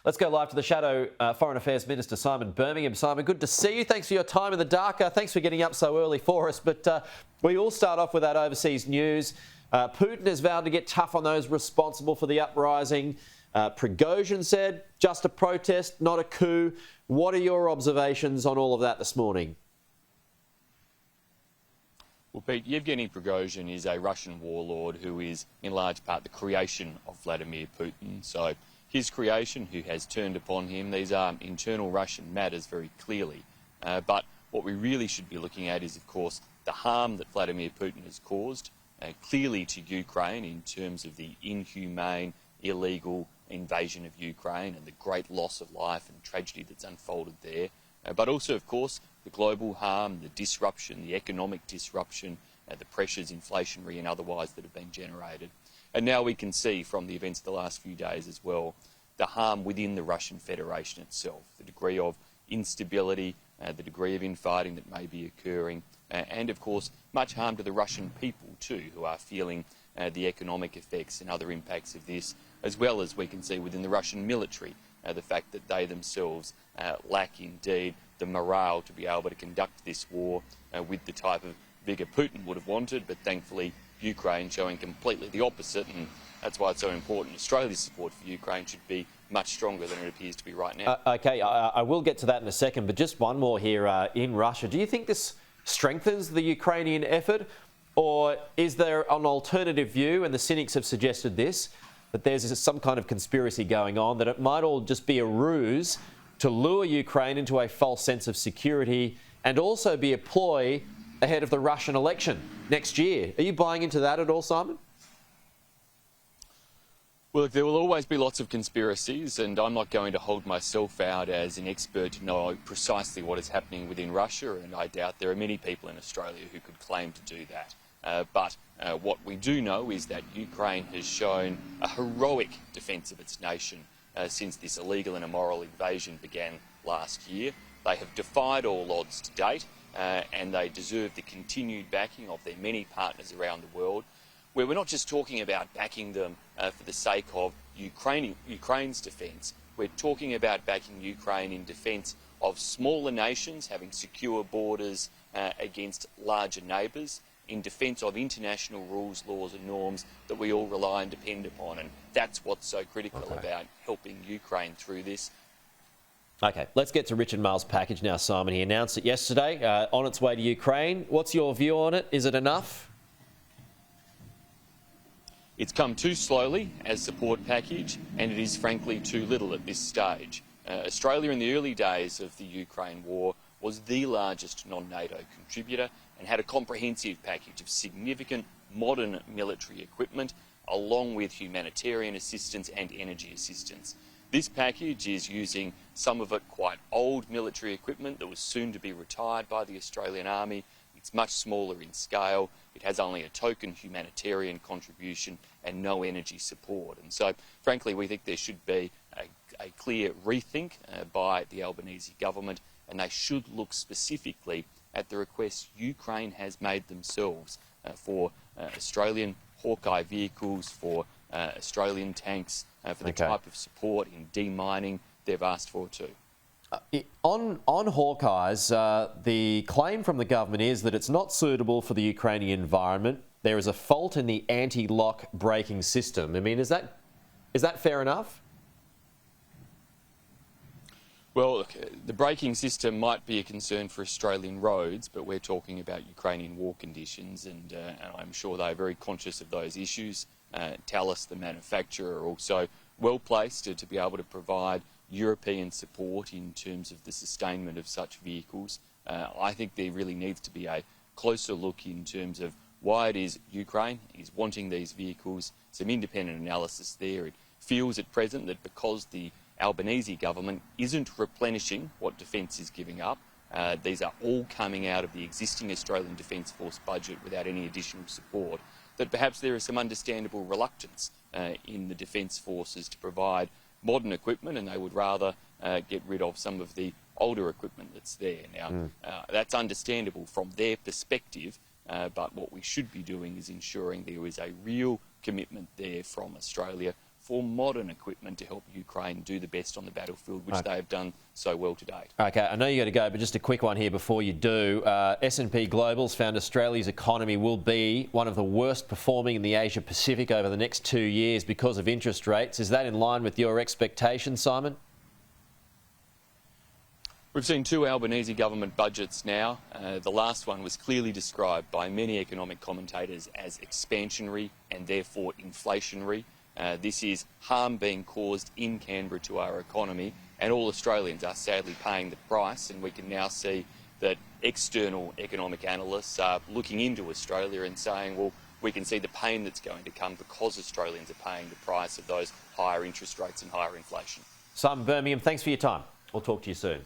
Let's go live to the Shadow Foreign Affairs Minister, Simon Birmingham. Simon, good to see you. Thanks for your time in the dark. Thanks for getting up so early for us. But we all start off with that overseas news. Putin has vowed to get tough on those responsible for the uprising. Prigozhin said, just a protest, not a coup. What are your observations on all of that this morning? Well, Pete, Yevgeny Prigozhin is a Russian warlord who is, in large part, the creation of Vladimir Putin. So his creation, who has turned upon him, these are internal Russian matters very clearly. But what we really should be looking at is, of course, the harm that Vladimir Putin has caused, clearly to Ukraine in terms of the inhumane, illegal invasion of Ukraine and the great loss of life and tragedy that's unfolded there. But also, of course, the global harm, the disruption, the economic disruption, the pressures, inflationary and otherwise, that have been generated. And now we can see from the events of the last few days as well, the harm within the Russian Federation itself, the degree of instability, the degree of infighting that may be occurring, and of course, much harm to the Russian people too, who are feeling the economic effects and other impacts of this, as well as we can see within the Russian military, the fact that they themselves lack indeed the morale to be able to conduct this war with the type of vigour Putin would have wanted, but thankfully Ukraine showing completely the opposite, and that's why it's so important. Australia's support for Ukraine should be much stronger than it appears to be right now. OK, I will get to that in a second, but just one more here in Russia. Do you think this strengthens the Ukrainian effort, or is there an alternative view, and the cynics have suggested this, that there's some kind of conspiracy going on, that it might all just be a ruse to lure Ukraine into a false sense of security and also be a ploy ahead of the Russian election next year? Are you buying into that at all, Simon? Well, look, there will always be lots of conspiracies, and I'm not going to hold myself out as an expert to know precisely what is happening within Russia, and I doubt there are many people in Australia who could claim to do that. But what we do know is that Ukraine has shown a heroic defence of its nation since this illegal and immoral invasion began last year. They have defied all odds to date, and they deserve the continued backing of their many partners around the world, where we're not just talking about backing them for the sake of Ukraine's defence. We're talking about backing Ukraine in defence of smaller nations having secure borders against larger neighbours, in defence of international rules, laws and norms that we all rely and depend upon. And that's what's so critical about helping Ukraine through this. OK, let's get to Richard Marles' package now, Simon. He announced it yesterday, on its way to Ukraine. What's your view on it? Is it enough? It's come too slowly as support package, and it is frankly too little at this stage. Australia in the early days of the Ukraine war was the largest non-NATO contributor and had a comprehensive package of significant modern military equipment, along with humanitarian assistance and energy assistance. This package is using some of it quite old military equipment that was soon to be retired by the Australian Army. It's much smaller in scale. It has only a token humanitarian contribution and no energy support. And so, frankly, we think there should be a clear rethink by the Albanese government, and they should look specifically at the requests Ukraine has made themselves for Australian Hawkeye vehicles, for Australian tanks, for the type of support in demining they've asked for too. On Hawkeyes, the claim from the government is that it's not suitable for the Ukrainian environment. There is a fault in the anti-lock braking system. I mean, is that fair enough? Well, look, the braking system might be a concern for Australian roads, but we're talking about Ukrainian war conditions, and I'm sure they're very conscious of those issues. Thales, the manufacturer, are also well placed to be able to provide European support in terms of the sustainment of such vehicles. I think there really needs to be a closer look in terms of why it is Ukraine is wanting these vehicles, some independent analysis there. It feels at present that because the Albanese government isn't replenishing what defence is giving up, these are all coming out of the existing Australian Defence Force budget without any additional support, that perhaps there is some understandable reluctance in the Defence Forces to provide modern equipment, and they would rather get rid of some of the older equipment that's there. Now, that's understandable from their perspective, but what we should be doing is ensuring there is a real commitment there from Australia for modern equipment to help Ukraine do the best on the battlefield, which they have done so well to date. OK, I know you got to go, but just a quick one here before you do. S&P Global's found Australia's economy will be one of the worst performing in the Asia Pacific over the next 2 years because of interest rates. Is that in line with your expectations, Simon? We've seen 2 Albanese government budgets now. The last one was clearly described by many economic commentators as expansionary and therefore inflationary. This is harm being caused in Canberra to our economy, and all Australians are sadly paying the price, and we can now see that external economic analysts are looking into Australia and saying, well, we can see the pain that's going to come because Australians are paying the price of those higher interest rates and higher inflation. Simon Birmingham, thanks for your time. We'll talk to you soon.